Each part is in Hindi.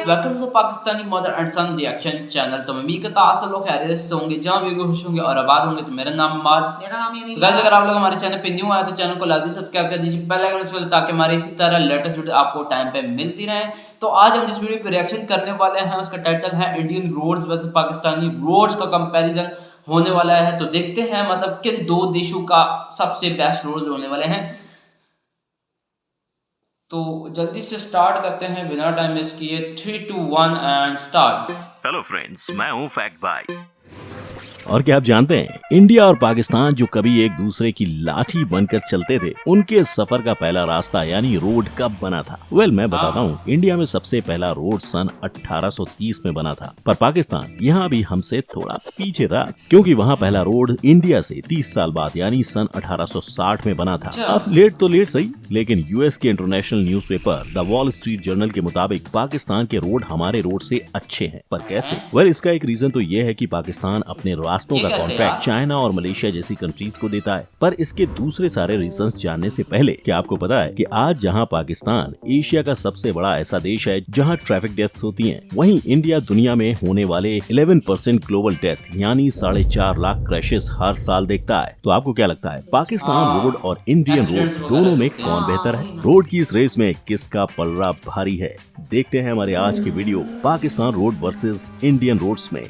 Welcome to Pakistani mother and son reaction channel. तो मैं उम्मीद करता हूं आप सब लोग खैरियत से होंगे, जहां भी खुश होंगे और आबाद होंगे। तो मेरा नाम गाइस, अगर आप लोग हमारे चैनल पे न्यू आए तो चैनल को लाजमी सब्सक्राइब कर दीजिए पहले अगर ताकि हमारे इसी तरह लेटेस्ट वीडियो आपको टाइम पे मिलती रहे। तो आज हम जिस वीडियो पे रिएक्शन करने वाले हैं उसका टाइटल है Indian roads versus Pakistani roads का कंपैरिजन होने वाला है। तो देखते हैं मतलब किन दो देशों का सबसे बेस्ट रोड्स होने वाले हैं। तो जल्दी से स्टार्ट करते हैं बिना टाइम वेस्ट किए। 3, 2, 1 एंड स्टार्ट। हेलो फ्रेंड्स, मैं हूं फैक्ट भाई। और क्या आप जानते हैं, इंडिया और पाकिस्तान जो कभी एक दूसरे की लाठी बनकर चलते थे, उनके सफर का पहला रास्ता यानी रोड कब बना था? मैं बताता हूँ। इंडिया में सबसे पहला रोड सन 1830 में बना था, पर पाकिस्तान यहाँ भी हमसे थोड़ा पीछे था, क्योंकि वहाँ पहला रोड इंडिया से 30 साल बाद यानी सन 1860 में बना था। अब लेट तो लेट सही, लेकिन यूएस के international newspaper the wall street journal के मुताबिक पाकिस्तान के रोड हमारे रोड से अच्छे हैं। पर कैसे? इसका एक रीजन तो ये है कि पाकिस्तान अपने रास्तों का कॉन्ट्रैक्ट चाइना और मलेशिया जैसी कंट्रीज को देता है। पर इसके दूसरे सारे रीजंस जानने से पहले, क्या आपको पता है कि आज जहां पाकिस्तान एशिया का सबसे बड़ा ऐसा देश है जहां ट्रैफिक डेथ्स होती हैं, वहीं इंडिया दुनिया में होने वाले 11% ग्लोबल डेथ यानी 4.5 लाख क्रैशेस हर साल देखता है। तो आपको क्या लगता है, पाकिस्तान रोड और इंडियन रोड दोनों में कौन बेहतर है? रोड की इस रेस में किसका पलड़ा भारी है? देखते हैं हमारे आज के video Pakistan road versus Indian roads में।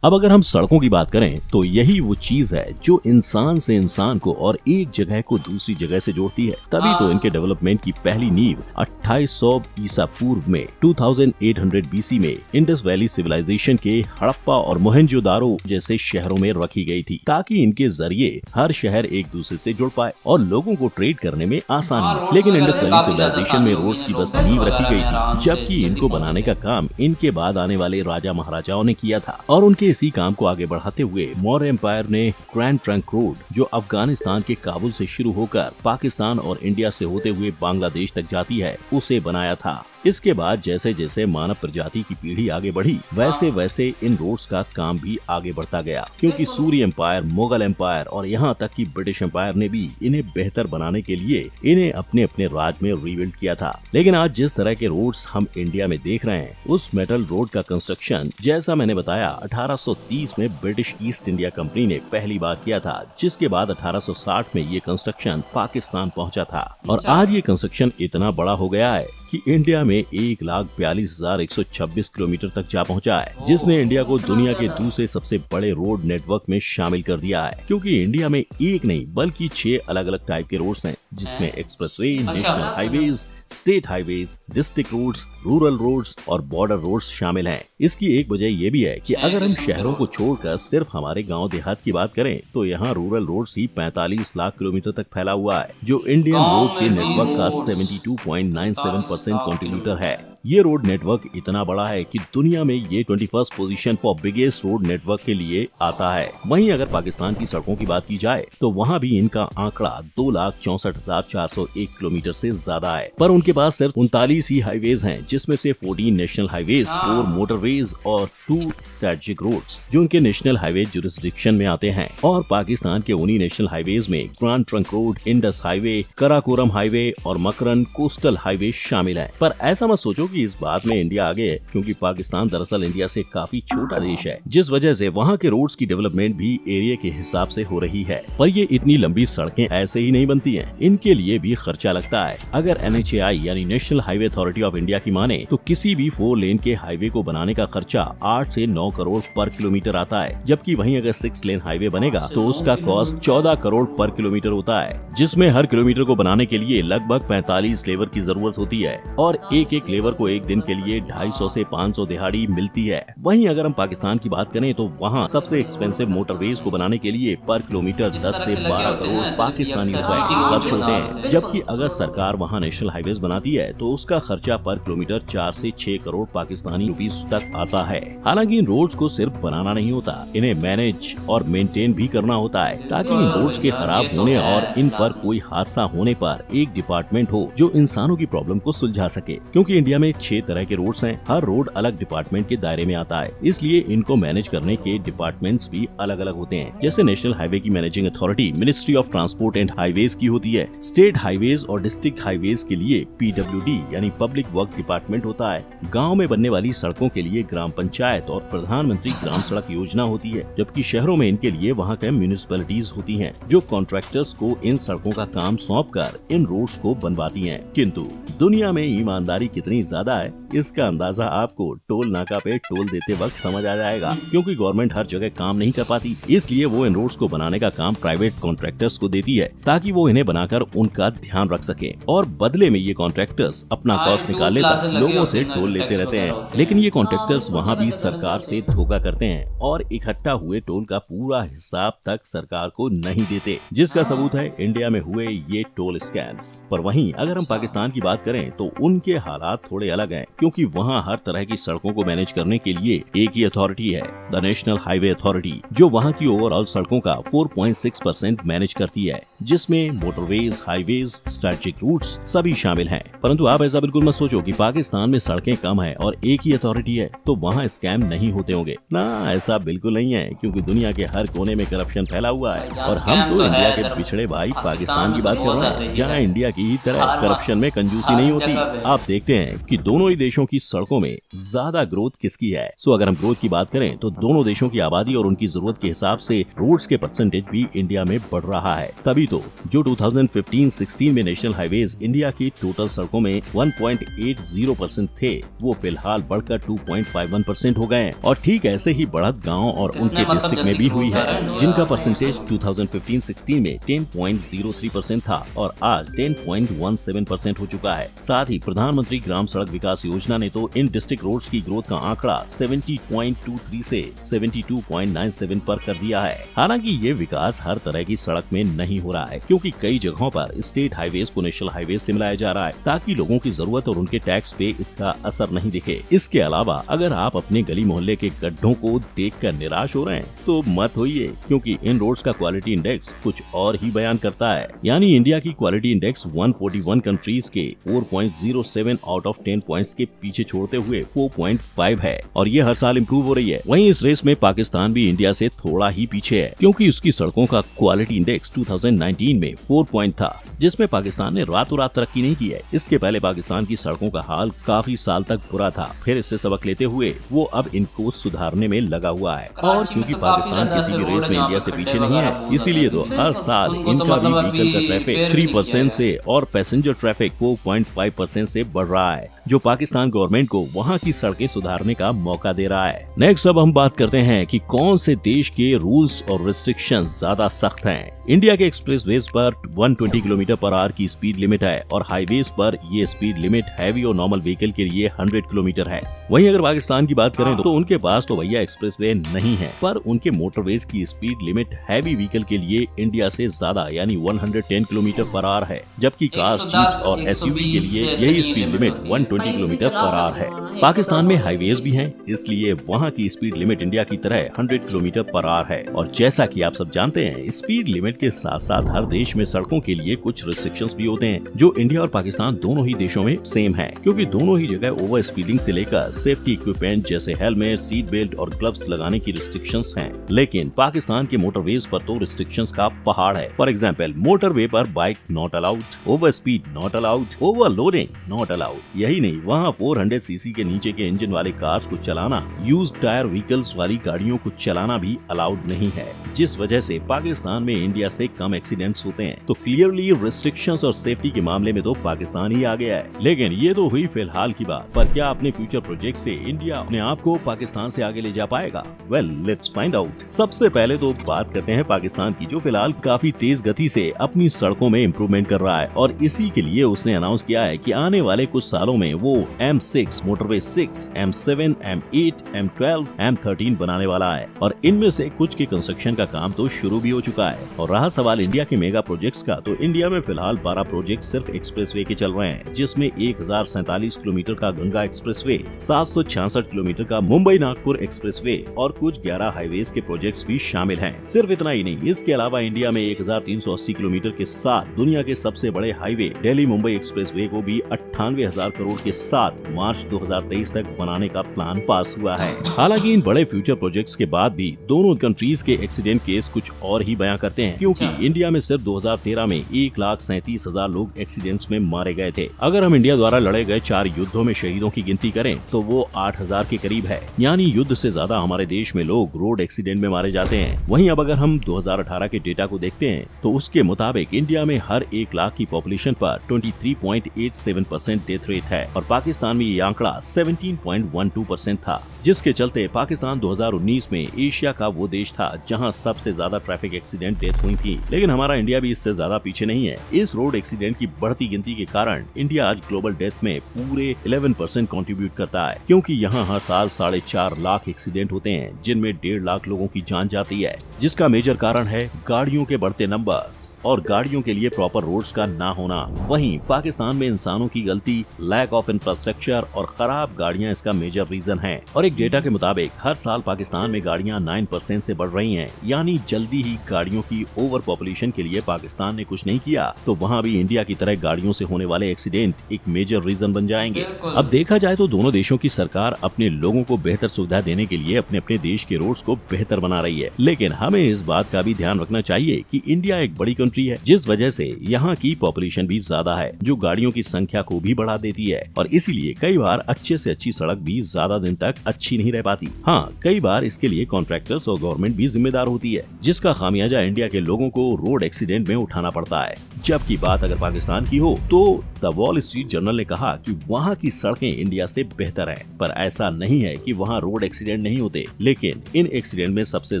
अब अगर हम सड़कों की बात करें तो यही वो चीज है जो इंसान से इंसान को और एक जगह को दूसरी जगह से जोड़ती है। तभी तो इनके डेवलपमेंट की पहली नींव 2800 ईसा पूर्व में 2800 बीसी में इंडस वैली सिविलाइजेशन के हड़प्पा और मोहनजोदारो जैसे शहरों में रखी गई थी, ताकि इनके जरिए हर शहर एक दूसरे से जुड़ पाए और लोगों को ट्रेड करने में आसानी हो। लेकिन इंडस वैली सिविलाइजेशन में रोड्स की बस नींव रखी गई थी, जबकि इनको बनाने का काम इनके बाद आने वाले राजा महाराजाओं ने किया था। और उनके इसी काम को आगे बढ़ाते हुए मौर्य एम्पायर ने ग्रैंड ट्रंक रोड, जो अफगानिस्तान के काबुल से शुरू होकर पाकिस्तान और इंडिया से होते हुए बांग्लादेश तक जाती है, उसे बनाया था। इसके बाद जैसे जैसे मानव प्रजाति की पीढ़ी आगे बढ़ी, वैसे वैसे इन रोड्स का काम भी आगे बढ़ता गया, क्योंकि सूर्य एम्पायर, मुगल एम्पायर और यहाँ तक कि ब्रिटिश एम्पायर ने भी इन्हें बेहतर बनाने के लिए इन्हें अपने अपने राज में रीबिल्ड किया था। लेकिन आज जिस तरह के रोड्स हम इंडिया में देख रहे हैं, उस मेटल रोड का कंस्ट्रक्शन जैसा मैंने बताया 1830 में ब्रिटिश ईस्ट इंडिया कंपनी ने पहली बार किया था, जिसके बाद 1860 में ये कंस्ट्रक्शन पाकिस्तान पहुँचा था। और आज ये कंस्ट्रक्शन इतना बड़ा हो गया है कि इंडिया में 1,42,126 किलोमीटर तक जा पहुंचा है, जिसने इंडिया को दुनिया के दूसरे सबसे बड़े रोड नेटवर्क में शामिल कर दिया है। क्योंकि इंडिया में एक नहीं बल्कि 6 अलग अलग टाइप के रोड्स हैं, जिसमें expressway, national highways, state highways, district roads, rural roads और बॉर्डर रोड्स शामिल हैं। इसकी एक वजह ये भी है कि अगर हम शहरों को छोड़कर सिर्फ हमारे गांव देहात की बात करें, तो यहाँ रूरल रोड्स ही 45 लाख किलोमीटर तक फैला हुआ है, जो इंडियन रोड के नेटवर्क का 72.97% कंट्रीब्यूटर है। ये रोड नेटवर्क इतना बड़ा है कि दुनिया में ये 21st position for biggest road network के लिए आता है। वहीं अगर पाकिस्तान की सड़कों की बात की जाए तो वहाँ भी इनका आंकड़ा 2,64,401 किलोमीटर से ज्यादा है, पर उनके पास सिर्फ 39 ही हाईवेज हैं, जिसमें से 14 नेशनल हाईवेज, 4 मोटरवेज और 2 स्ट्रेटेजिक रोड्स जो उनके नेशनल हाईवे जुरिस्डिक्शन में आते हैं। और पाकिस्तान के उन्हीं नेशनल हाईवेज में grand trunk road, Indus highway, Karakoram highway और मकरन कोस्टल हाईवे शामिल है। पर ऐसा मत सोचो कि इस बात में इंडिया आगे है, क्योंकि पाकिस्तान दरअसल इंडिया से काफी छोटा देश है, जिस वजह से वहाँ के रोड्स की डेवलपमेंट भी एरिया के हिसाब से हो रही है। पर ये इतनी लंबी सड़कें ऐसे ही नहीं बनती हैं, इनके लिए भी खर्चा लगता है। अगर NHAI यानी national highway authority of India की माने तो किसी भी 4 लेन के हाईवे को बनाने का खर्चा 8 से 9 करोड़ पर किलोमीटर आता है, जबकि वहीं अगर 6 लेन हाईवे बनेगा तो उसका कॉस्ट 14 करोड़ पर किलोमीटर होता है, जिसमें हर किलोमीटर को बनाने के लिए लगभग 45 लेबर की जरूरत होती है और एक एक लेबर को एक दिन के लिए 250 से 500 दिहाड़ी मिलती है। वहीं अगर हम पाकिस्तान की बात करें तो वहाँ सबसे एक्सपेंसिव मोटरवेज को बनाने के लिए पर किलोमीटर 10 से 12 करोड़ पाकिस्तानी रुपए खर्च होते हैं, जबकि अगर सरकार वहाँ नेशनल हाईवेज बनाती है तो उसका खर्चा पर किलोमीटर 4 से 6 करोड़ पाकिस्तानी रुपीस तक आता है। हालांकि इन रोड्स को सिर्फ बनाना नहीं होता, इन्हें मैनेज और मेंटेन भी करना होता है, ताकि इन रोड्स के खराब होने और इन पर कोई हादसा होने पर एक डिपार्टमेंट हो जो इंसानों की प्रॉब्लम को सुलझा सके। क्योंकि इंडिया में में 6 तरह के रोड्स हैं। हर रोड अलग डिपार्टमेंट के दायरे में आता है, इसलिए इनको मैनेज करने के डिपार्टमेंट्स भी अलग अलग होते हैं। जैसे नेशनल हाईवे की managing authority ministry of transport and highways की होती है। स्टेट हाईवेज और डिस्ट्रिक्ट हाईवेज के लिए PWD यानी पब्लिक वर्क डिपार्टमेंट होता है। गाँव में बनने वाली सड़कों के लिए ग्राम पंचायत और प्रधानमंत्री ग्राम सड़क योजना होती है, जबकि शहरों में इनके लिए वहाँ के म्यूनिसिपैलिटीज होती हैं, जो कॉन्ट्रैक्टर्स को इन सड़कों का काम सौंप कर इन रोड्स को बनवाती हैं। किंतु दुनिया में ईमानदारी कितनी ज्यादा है, इसका अंदाजा आपको टोल नाका पे टोल देते वक्त समझ आ जाएगा, क्योंकि गवर्नमेंट हर जगह काम नहीं कर पाती, इसलिए वो इन रोड्स को बनाने का काम प्राइवेट कॉन्ट्रैक्टर्स को देती है, ताकि वो इन्हें बनाकर उनका ध्यान रख सके और बदले में ये कॉन्ट्रैक्टर्स अपना कॉस्ट निकालने तक लोगों से टोल लेते रहते हैं। लेकिन ये कॉन्ट्रैक्टर्स वहाँ भी सरकार से धोखा करते हैं और इकट्ठा हुए टोल का पूरा हिसाब तक सरकार को नहीं देते, जिसका सबूत है इंडिया में हुए ये टोल स्कैम्स। पर वहीं अगर हम पाकिस्तान की बात करें तो उनके हालात थोड़े अलग हैं, क्योंकि वहाँ हर तरह की सड़कों को मैनेज करने के लिए एक ही अथॉरिटी है, द नेशनल हाईवे अथॉरिटी, जो वहाँ की ओवरऑल सड़कों का 4.6% मैनेज करती है, जिसमें मोटरवेज, हाईवेज, स्ट्रेटेजिक रूट्स सभी शामिल हैं। परंतु आप ऐसा बिल्कुल मत सोचो कि पाकिस्तान में सड़कें कम है और एक ही अथॉरिटी है तो वहाँ स्कैम नहीं होते होंगे। ना, ऐसा बिल्कुल नहीं है, क्योंकि दुनिया के हर कोने में करप्शन फैला हुआ है और हम तो इंडिया के पिछड़े भाई पाकिस्तान की बात कर रहे हैं, जहाँ इंडिया की तरह करप्शन में कंजूसी नहीं होती। आप देखते हैं कि दोनों ही देशों की सड़कों में ज्यादा ग्रोथ किसकी है। सो अगर हम ग्रोथ की बात करें तो दोनों देशों की आबादी और उनकी जरूरत के हिसाब से रोड्स के परसेंटेज भी इंडिया में बढ़ रहा है। तभी तो जो 2015-16 में नेशनल हाईवेज इंडिया की टोटल सड़कों में 1.80% थे, वो फिलहाल बढ़कर 2.51% हो गए और ठीक ऐसे ही बढ़त गाँव और उनके डिस्ट्रिक्ट में भी हुई है, जिनका परसेंटेज 2015-16 में 10.03% था और आज 10.17% हो चुका है। साथ ही प्रधानमंत्री ग्राम सड़क विकास योजना ने तो इन डिस्ट्रिक्ट रोड्स की ग्रोथ का आंकड़ा 70.23 से 72.97 पर कर दिया है। हालांकि ये विकास हर तरह की सड़क में नहीं हो रहा है, क्योंकि कई जगहों पर स्टेट हाईवेज को नेशनल हाईवेज से मिलाया जा रहा है, ताकि लोगों की जरूरत और उनके टैक्स पे इसका असर नहीं दिखे। इसके अलावा अगर आप अपने गली मोहल्ले के गड्ढों को देखकर निराश हो रहे हैं तो मत होइए, क्योंकि इन रोड्स का क्वालिटी इंडेक्स कुछ और ही बयान करता है। यानी इंडिया की क्वालिटी इंडेक्स 141 कंट्रीज के 4.07 आउट ऑफ 10 पॉइंट्स के पीछे छोड़ते हुए 4.5 है और ये हर साल इम्प्रूव हो रही है। वहीं इस रेस में पाकिस्तान भी इंडिया से थोड़ा ही पीछे है, क्योंकि उसकी सड़कों का क्वालिटी इंडेक्स 2019 में 4 पॉइंट था, जिसमें पाकिस्तान ने रातों रात तरक्की नहीं की है। इसके पहले पाकिस्तान की सड़कों का हाल काफी साल तक बुरा था, फिर इससे सबक लेते हुए वो अब इनको सुधारने में लगा हुआ है। और क्योंकि पाकिस्तान किसी भी रेस में इंडिया से पीछे नहीं है, इसीलिए तो हर साल इनका भी व्हीकल का ट्रैफिक 3% से और पैसेंजर ट्रैफिक 4.5% से बढ़ रहा है, जो पाकिस्तान गवर्नमेंट को वहाँ की सड़कें सुधारने का मौका दे रहा है। नेक्स्ट अब हम बात करते हैं कि कौन से देश के रूल्स और रिस्ट्रिक्शंस ज्यादा सख्त हैं। इंडिया के एक्सप्रेसवेज पर 120 किलोमीटर पर आवर की स्पीड लिमिट है और हाईवेज पर ये स्पीड लिमिट हैवी और नॉर्मल व्हीकल के लिए 100 किलोमीटर है। वहीं अगर पाकिस्तान की बात करें तो उनके पास तो भैया एक्सप्रेसवे नहीं है, पर उनके मोटरवेज की स्पीड लिमिट हैवी व्हीकल के लिए इंडिया से ज्यादा यानी 110 किलोमीटर पर आवर है, जबकि कार्स, जीप्स और एसयूवी के लिए यही speed limit 120 kilometre per hour है। पाकिस्तान में हाईवेज भी हैं, इसलिए वहाँ की स्पीड लिमिट इंडिया की तरह 100 किलोमीटर पर आवर है। और जैसा कि आप सब जानते हैं, स्पीड लिमिट के साथ साथ हर देश में सड़कों के लिए कुछ रिस्ट्रिक्शंस भी होते हैं, जो इंडिया और पाकिस्तान दोनों ही देशों में सेम है, क्योंकि दोनों ही जगह ओवर स्पीडिंग से लेकर सेफ्टी इक्विपमेंट जैसे हेलमेट, सीट बेल्ट और ग्लव्स लगाने की रिस्ट्रिक्शंस हैं। लेकिन पाकिस्तान के मोटरवेज पर तो रिस्ट्रिक्शंस का पहाड़ है। फॉर एग्जाम्पल, मोटरवे पर bike not allowed, over speed not allowed, overloading not allowed. यही नहीं, वहाँ 400 सीसी के नीचे के इंजन वाले कार्स को चलाना, यूज टायर व्हीकल्स वाली गाड़ियों को चलाना भी अलाउड नहीं है, जिस वजह से पाकिस्तान में इंडिया से कम एक्सीडेंट्स होते हैं। तो क्लियरली रिस्ट्रिक्शंस और सेफ्टी के मामले में तो पाकिस्तान ही आ गया है। लेकिन ये तो हुई फिलहाल की बात, पर क्या अपने फ्यूचर प्रोजेक्ट से इंडिया अपने आप को पाकिस्तान से आगे ले जा पाएगा? Well, let's find out. सबसे पहले तो बात करते हैं पाकिस्तान की, जो फिलहाल काफी तेज गति से अपनी सड़कों में इम्प्रूवमेंट कर रहा है और इसी के लिए उसने अनाउंस किया है कि आने वाले कुछ सालों में वो M6, motorway 6, M7, M8, M12, M13 बनाने वाला है और इनमें से कुछ के कंस्ट्रक्शन का काम तो शुरू भी हो चुका है। और रहा सवाल इंडिया के मेगा प्रोजेक्ट्स का, तो इंडिया में फिलहाल 12 प्रोजेक्ट सिर्फ एक्सप्रेसवे के चल रहे हैं, जिसमें 1047 किलोमीटर का गंगा एक्सप्रेसवे, 766 किलोमीटर का मुंबई नागपुर एक्सप्रेसवे और कुछ 11 हाईवेज के प्रोजेक्ट्स भी शामिल हैं। सिर्फ इतना ही नहीं, इसके अलावा इंडिया में 1380 किलोमीटर के साथ दुनिया के सबसे बड़े हाईवे दिल्ली मुंबई एक्सप्रेसवे को भी 98,000 करोड़ के साथ मार्च 2023 तक बनाने का प्लान पास हुआ है। हालांकि इन बड़े फ्यूचर प्रोजेक्ट्स के बाद भी दोनों कंट्रीज के एक्सीडेंट केस कुछ और ही बयां करते हैं, क्योंकि इंडिया में सिर्फ 2013 में 1,37,000 लोग एक्सीडेंट्स में मारे गए थे। अगर हम इंडिया द्वारा लड़े गए 4 युद्धों में शहीदों की गिनती करें तो वो 8,000 के करीब है, यानी युद्ध से ज्यादा हमारे देश में लोग रोड एक्सीडेंट में मारे जाते हैं। वहीं अब अगर हम 2018 के डेटा को देखते हैं तो उसके मुताबिक इंडिया में हर 1 लाख की पॉपुलेशन पर 23.87% डेथ रेट है और पाकिस्तान में ये आंकड़ा 17.12% था, जिसके चलते पाकिस्तान 2019 में एशिया का वो देश था जहां सबसे ज्यादा ट्रैफिक एक्सीडेंट डेथ हुई थी। लेकिन हमारा इंडिया भी इससे ज्यादा पीछे नहीं है। इस रोड एक्सीडेंट की बढ़ती गिनती के कारण इंडिया आज ग्लोबल डेथ में पूरे 11% कंट्रीब्यूट करता है, क्योंकि यहाँ हर साल 4.5 लाख एक्सीडेंट होते हैं, जिनमें 1.5 लाख लोगों की जान जाती है, जिसका मेजर कारण है गाड़ियों के बढ़ते नंबर और गाड़ियों के लिए प्रॉपर रोड्स का ना होना। वहीं पाकिस्तान में इंसानों की गलती, लैक ऑफ इंफ्रास्ट्रक्चर और खराब गाड़ियां इसका मेजर रीजन है। और एक डेटा के मुताबिक हर साल पाकिस्तान में गाड़ियां 9% से बढ़ रही हैं, यानी जल्दी ही गाड़ियों की ओवर पॉपुलेशन के लिए पाकिस्तान ने कुछ नहीं किया तो वहाँ भी इंडिया की तरह गाड़ियों से होने वाले एक्सीडेंट एक मेजर रीजन बन जाएंगे। अब देखा जाए तो दोनों देशों की सरकार अपने लोगों को बेहतर सुविधा देने के लिए अपने अपने देश के रोड्स को बेहतर बना रही है, लेकिन हमें इस बात का भी ध्यान रखना चाहिए कि इंडिया एक बड़ी कंट्री है, जिस वजह से यहाँ की पॉपुलेशन भी ज्यादा है, जो गाड़ियों की संख्या को भी बढ़ा देती है और इसीलिए कई बार अच्छे से अच्छी सड़क भी ज्यादा दिन तक अच्छी नहीं रह पाती। हाँ, कई बार इसके लिए कॉन्ट्रैक्टर्स और गवर्नमेंट भी जिम्मेदार होती है, जिसका खामियाजा इंडिया के लोगों को रोड एक्सीडेंट में उठाना पड़ता है। जबकि बात अगर पाकिस्तान की हो तो द वॉल स्ट्रीट जर्नल ने कहा कि वहाँ की सड़कें इंडिया से बेहतर है, पर ऐसा नहीं है कि वहाँ रोड एक्सीडेंट नहीं होते, लेकिन इन एक्सीडेंट में सबसे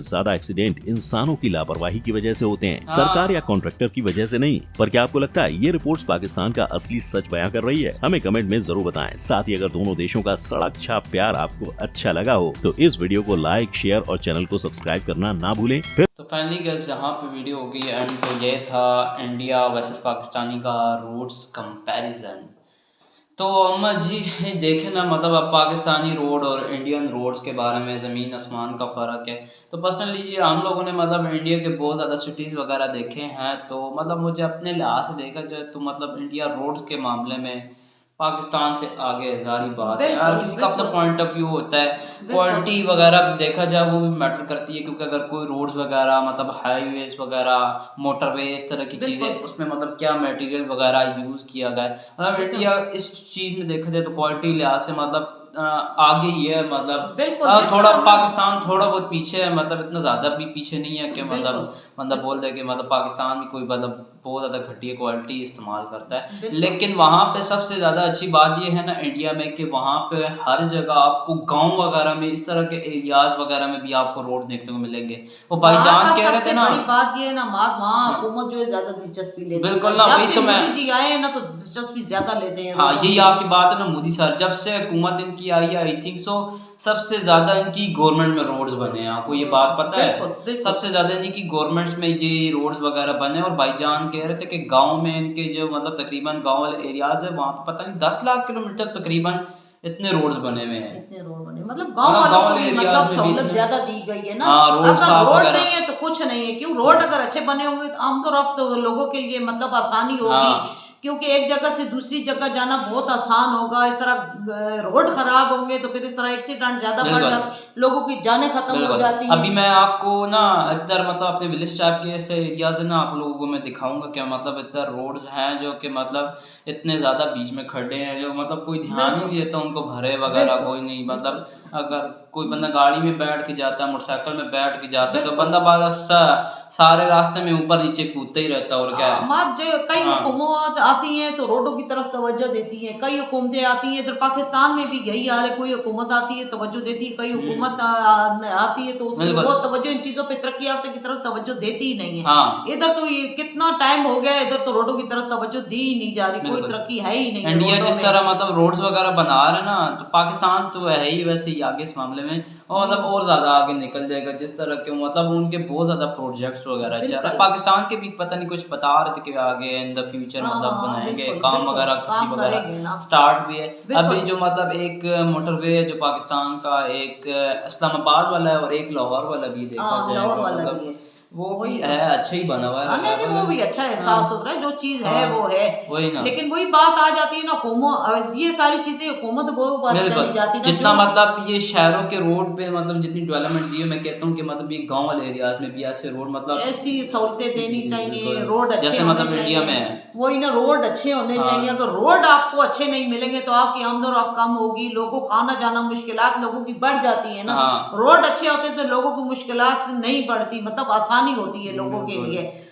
ज्यादा एक्सीडेंट इंसानों की लापरवाही की वजह से होते हैं, सरकार या कॉन्ट्रैक्टर की वजह से नहीं। पर क्या आपको लगता है ये रिपोर्ट्स पाकिस्तान का असली सच बयां कर रही है? हमें कमेंट में जरूर बताएं। साथ ही अगर दोनों देशों का सड़क छाप प्यार आपको अच्छा लगा हो तो इस वीडियो को लाइक, शेयर और चैनल को सब्सक्राइब करना ना भूलें। तो फाइनली गाइस यहाँ पे वीडियो हो गई एंड तो ये था इंडिया वर्सेस पाकिस्तानी का रोड्स कंपैरिजन। तो अम्मा जी देखें ना, मतलब अब पाकिस्तानी रोड और इंडियन रोड्स के बारे में ज़मीन आसमान का फ़र्क है। तो पर्सनली ये हम लोगों ने मतलब इंडिया के बहुत ज़्यादा सिटीज़ वगैरह देखे हैं, तो मतलब मुझे अपने लिहाज से देखा जाए तो मतलब इंडिया रोड्स के मामले में पाकिस्तान से आगे हज़ारी बात है। हर किसी का अपना पॉइंट ऑफ व्यू होता है, क्वालिटी वगैरह देखा जाए वो भी मैटर करती है, क्योंकि अगर कोई रोड्स वगैरह मतलब हाईवेज वगैरह, मोटरवे, इस तरह की चीज़ें, उसमें मतलब क्या मटेरियल वगैरह यूज़ किया गया है, मतलब इंडिया इस चीज़ में देखा जाए तो क्वालिटी लिहाज से मतलब आगे ही है। मतलब थोड़ा पाकिस्तान थोड़ा बहुत पीछे है, मतलब इतना ज़्यादा भी पीछे नहीं है कि मतलब बोल दे कि मतलब पाकिस्तान भी कोई मतलब बहुत ज़्यादा घटिया क्वालिटी इस्तेमाल करता है। लेकिन वहाँ पे सबसे ज़्यादा अच्छी बात ये है ना इंडिया में कि वहाँ पे हर जगह आपको गांव वगैरह में इस तरह के एरियाज वगैरह में भी आपको रोड देखने को मिलेंगे। वो भाईजान कह रहे थे ना, बड़ी बात ये है ना वहाँ हुकूमत जो है ज्यादा दिलचस्पी लेती है। बिल्कुल ना, वही तो मैं, मोदी जी आए हैं ना तो दिलचस्पी ज्यादा लेते हैं। हाँ यही आपकी बात है ना, मोदी सर जब से हुकूमत इनकी आई है आई थिंक सो सबसे ज्यादा इनकी गवर्नमेंट में रोड्स बने हैं। आपको ये बात पता है? बिल्कुल। सबसे ज्यादा इनकी गवर्नमेंट्स में ये रोड्स वगैरह बने। और भाईजान कह रहे थे कि गांव में इनके जो मतलब तकरीबन गांव वाले एरियाज है वहाँ पे पता नहीं 10 लाख किलोमीटर तकरीबन इतने रोड्स बने हुए हैं। इतने रोड बने मतलब गांव वालों को भी मतलब सहूलत ज्यादा दी गई है ना। रोड नहीं है तो कुछ नहीं है, क्यों रोड अगर अच्छे बने होंगे तो आमतौर पर लोगों के लिए मतलब आसानी होगी, क्योंकि एक जगह से दूसरी जगह जाना बहुत आसान होगा। इस तरह रोड खराब होंगे तो फिर इस तरह एक्सीडेंट ज्यादा बढ़ जाते, लोगों की जानें खत्म हो जाती है। अभी मैं आपको ना इधर मतलब अपने विलेज टाइप के ऐसे एरियाज है ना आप लोगों को मैं दिखाऊंगा क्या मतलब इधर रोड्स हैं जो कि मतलब इतने ज्यादा बीच में खड़े हैं, जो मतलब कोई ध्यान ही नहीं देता उनको, भरे वगैरह कोई नहीं। मतलब अगर कोई बंदा गाड़ी में बैठ के जाता है, मोटरसाइकिल में बैठ के जाता है तो बंदा सारे रास्ते में ऊपर नीचे कूदते ही रहता है। और क्या है कई हुकूमत आती हैं तो रोडों की तरफ तवज्जो देती हैं, कई हुकूमतें आती हैं, इधर पाकिस्तान में भी यही हाल है, कोई हुकूमत आती है तवज्जो देती है, कई हुकूमत आती है तो उसमें बिल्कुल। वो तवज्जो इन चीजों पे तरक्की याफ्ता की तरफ तवज्जो देती ही नहीं है। हाँ इधर तो ये कितना टाइम हो गया, इधर तो रोडों की तरफ तवज्जो दी ही नहीं जा रही, कोई बिल्कुल। तरक्की है ही नहीं इंडिया रोडों जिस में। तरह मतलब रोड्स वगैरह बना रहा है ना, तो पाकिस्तान से तो है ही वैसे ही आगे इस मामले में, और मतलब और ज्यादा आगे निकल जाएगा जिस तरह के मतलब उनके बहुत ज्यादा प्रोजेक्ट्स वगैरह चल रहा है। बिल्कुल। पाकिस्तान के भी पता नहीं कुछ बता रहे थे कि आगे इन द फ्यूचर मतलब हाँ, बनाएंगे बिल्कुल, काम बिल्कुल, वगैरह किसी काम वगैरह करेंगे ना। स्टार्ट भी है। बिल्कुल। अभी जो मतलब एक मोटरवे है जो पाकिस्तान का, एक इस्लामाबाद वाला है और एक लाहौर वाला भी देखा हाँ, जाएगा, लाहौर वाला मतलब भी है। वो वही भी तो। है, अच्छा ही बना हुआ हाँ, नहीं नहीं, वो भी अच्छा है, साफ सुथरा है, जो चीज है हाँ, वो है। वही ना। लेकिन वही बात आ जाती है ना, ये सारी चीजें हुकूमत वो बात चली बिल्कुल। जाती है ना, जितना जो- मतलब ये शहरों के रोड पे मतलब जितनी डेवलपमेंट दी है, मैं कहता हूँ कि मतलब ये गांव वाले एरियाज में भी ऐसे रोड मतलब ऐसी सहूलतें देनी जी, चाहिए, बिल्कुल। रोड अच्छे जैसे होने मतलब इंडिया में चाहिए। है। वही ना, रोड अच्छे होने हाँ। चाहिए। अगर रोड आपको अच्छे नहीं मिलेंगे तो आपकी आमदोरफ्त कम होगी, लोगों को आना जाना मुश्किलात लोगों की बढ़ जाती है ना। हाँ। रोड अच्छे होते तो लोगों को मुश्किलात नहीं बढ़ती, मतलब आसानी होती है लोगों के बिल्कुल। लिए।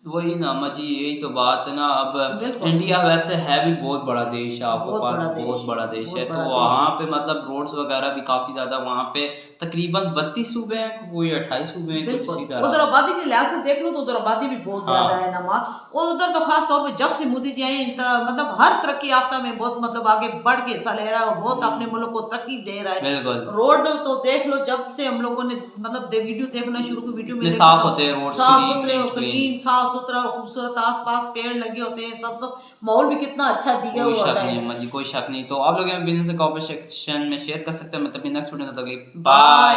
वही ना जी, यही तो बात है ना। अब बिल्कुल। इंडिया वैसे है भी बहुत बड़ा देश है, आपको बहुत पास बड़ा देश बहुत है, बड़ा देश बहुत है, तो बड़ा देश वहाँ है। पे मतलब रोड्स वगैरह भी काफी ज्यादा, वहाँ पे तकरीबन 32 सूबे हैं, कोई 28 सूबे हैं, कुछ बिल्कुल। इसी तरह। उधर आबादी के लिहाज से देख लो तो उधर आबादी भी बहुत हाँ। ज्यादा है ना माँ। और उधर तो खास तौर पे जब से मोदी जी आए मतलब हर तरक्की याफ्ता में बहुत मतलब आगे बढ़ के हिस्सा ले रहा है और बहुत अपने मुल्क को तरक्की दे रहा है। बिल्कुल। रोड तो देख लो, जब से हम लोगों ने मतलब वीडियो देखना शुरू की, वीडियो में कितने देखा साफ तो होते हैं रोड्स, साफ clean, सुथरे और clean। क्लीन, साफ सुथरा और खूबसूरत, आस पास पेड़ लगे होते हैं, सब माहौल भी कितना अच्छा दिया कोई हुआ शक होता नहीं है। है जी, कोई शक नहीं। तो आप लोग बिजनेस कॉपी सेक्शन में शेयर कर सकते हैं। मतलब नेक्स्ट वीडियो में तक बाय।